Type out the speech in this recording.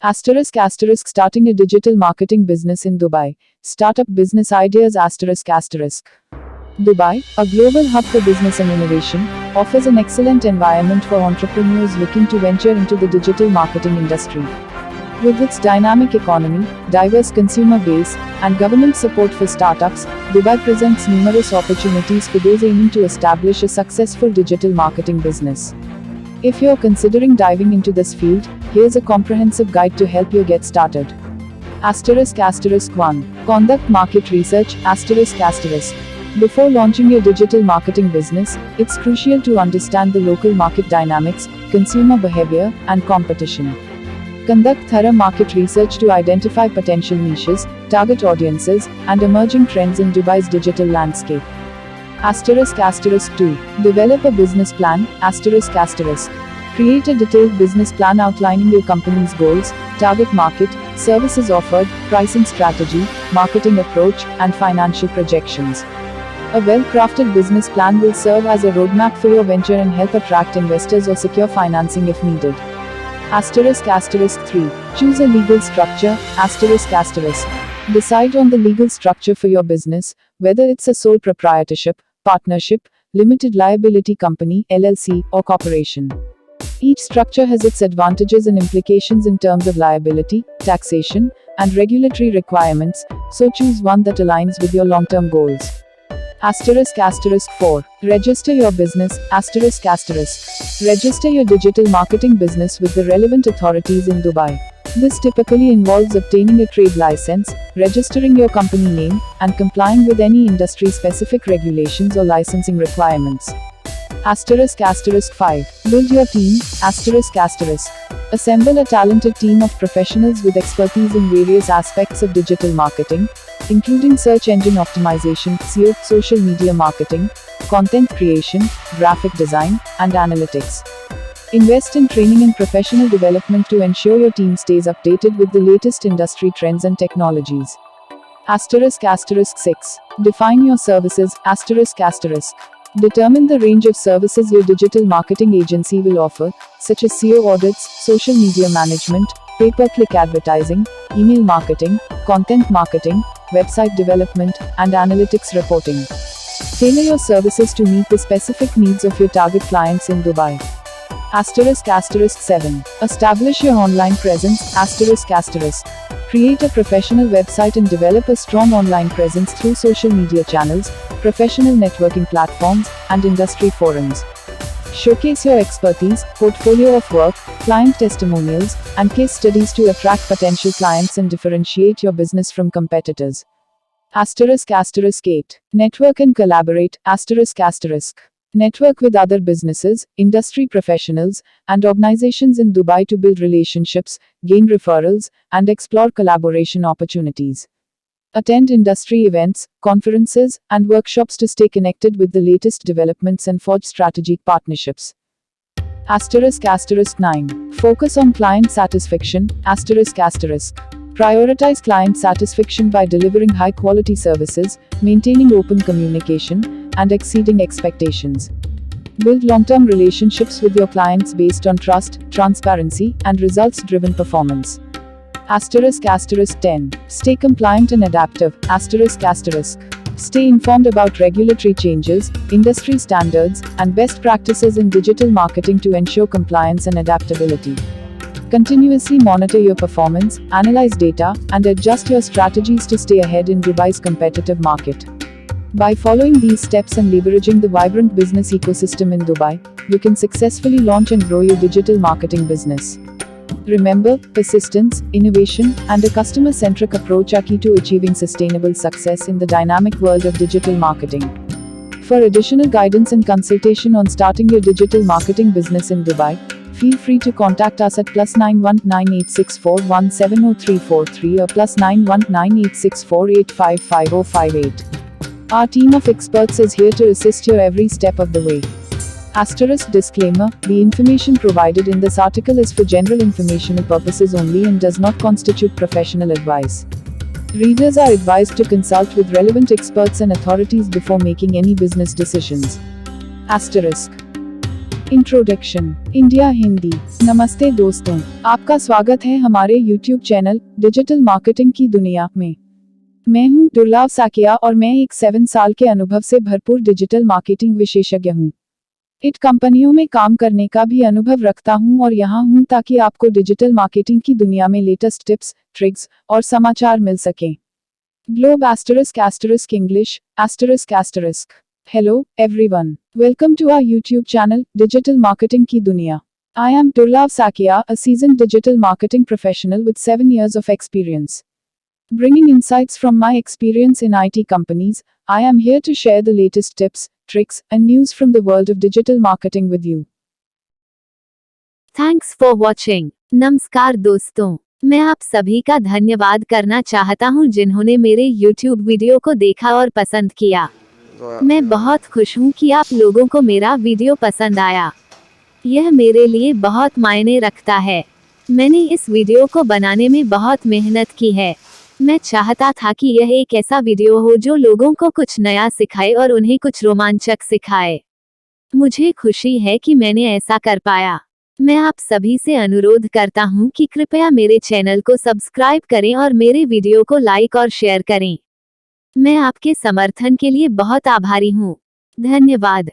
*** Starting a digital marketing business in Dubai. Startup business ideas **. Dubai, a global hub for business and innovation, offers an excellent environment for entrepreneurs looking to venture into the digital marketing industry. With its dynamic economy, diverse consumer base, and government support for startups, Dubai presents numerous opportunities for those aiming to establish a successful digital marketing business. If you're considering diving into this field, here's a comprehensive guide to help you get started. **1. Conduct market research **. Before launching your digital marketing business, it's crucial to understand the local market dynamics, consumer behavior, and competition. Conduct thorough market research to identify potential niches, target audiences, and emerging trends in Dubai's digital landscape. **2. Develop a business plan **. Create a detailed business plan outlining your company's goals, target market, services offered, pricing strategy, marketing approach, and financial projections. A well-crafted business plan will serve as a roadmap for your venture and help attract investors or secure financing if needed. **3. Choose a legal structure **. Decide on the legal structure for your business, whether it's a sole proprietorship, partnership, limited liability company (LLC), or corporation. Each structure has its advantages and implications in terms of liability, taxation, and regulatory requirements, so choose one that aligns with your long-term goals. *4. Register your business **. Register your digital marketing business with the relevant authorities in Dubai. This typically involves obtaining a trade license, registering your company name, and complying with any industry-specific regulations or licensing requirements. *5. Build your team **. Assemble a talented team of professionals with expertise in various aspects of digital marketing, including search engine optimization, SEO, social media marketing, content creation, graphic design, and analytics. Invest in training and professional development to ensure your team stays updated with the latest industry trends and technologies. *6. Define your services **. Determine the range of services your digital marketing agency will offer, such as SEO audits, social media management, pay-per-click advertising, email marketing, content marketing, website development, and analytics reporting. Tailor your services to meet the specific needs of your target clients in Dubai. *7. Establish your online presence **. Create a professional website and develop a strong online presence through social media channels, professional networking platforms, and industry forums. Showcase your expertise, portfolio of work, client testimonials, and case studies to attract potential clients and differentiate your business from competitors. *8. Network and collaborate **. Network with other businesses, industry professionals, and organizations in Dubai to build relationships, gain referrals, and explore collaboration opportunities. Attend industry events, conferences, and workshops to stay connected with the latest developments and forge strategic partnerships. *9. Focus on client satisfaction **. Prioritize client satisfaction by delivering high-quality services, maintaining open communication, and exceeding expectations. Build long-term relationships with your clients based on trust, transparency, and results-driven performance. *10. Stay compliant and adaptive **. Stay informed about regulatory changes, industry standards, and best practices in digital marketing to ensure compliance and adaptability. Continuously monitor your performance, analyze data, and adjust your strategies to stay ahead in Dubai's competitive market. By following these steps and leveraging the vibrant business ecosystem in Dubai, you can successfully launch and grow your digital marketing business. Remember, persistence, innovation, and a customer-centric approach are key to achieving sustainable success in the dynamic world of digital marketing. For additional guidance and consultation on starting your digital marketing business in Dubai, feel free to contact us at +91 9864 170343 or +91 9864 855058. Our team of experts is here to assist you every step of the way. Disclaimer: the information provided in this article is for general informational purposes only and does not constitute professional advice. Readers are advised to consult with relevant experts and authorities before making any business decisions. Introduction. India Hindi. नमस्ते दोस्तों, आपका स्वागत है हमारे YouTube channel digital marketing की दुनिया में। मैं हूं दुर्लभ साकिया और मैं एक 7 साल के अनुभव से भरपूर डिजिटल मार्केटिंग विशेषज्ञ हूं। इट कंपनियों में काम करने का भी अनुभव रखता हूं और यहां हूं ताकि आपको डिजिटल मार्केटिंग की दुनिया में लेटेस्ट टिप्स, ट्रिक्स और समाचार मिल सकें। Globe *** English ***. Hello, everyone. Welcome to our YouTube channel, Digital Marketing की दुनिया. I am Durlab Sakia, a seasoned digital marketing professional with 7 years of experience. Bringing insights from my experience in IT companies, I am here to share the latest tips, tricks, and news from the world of digital marketing with you. Thanks for watching. नमस्कार दोस्तों, मैं आप सभी का धन्यवाद करना चाहता हूं जिन्होंने मेरे YouTube वीडियो को देखा और पसंद किया। मैं बहुत खुश हूं कि आप लोगों को मेरा वीडियो पसंद आया। यह मेरे लिए बहुत मायने रखता है। मैंने इस वीडियो को बनाने में बहुत मेहनत की है। मैं चाहता था कि यह एक ऐसा वीडियो हो जो लोगों को कुछ नया सिखाए और उन्हें कुछ रोमांचक सिखाए। मुझे खुशी है कि मैंने ऐसा कर पाया। मैं आप सभी से अनुरोध करता हूं कि कृपया मेरे चैनल को सब्सक्राइब करें और मेरे वीडियो को लाइक और शेयर करें। मैं आपके समर्थन के लिए बहुत आभारी हूं। धन्यवाद।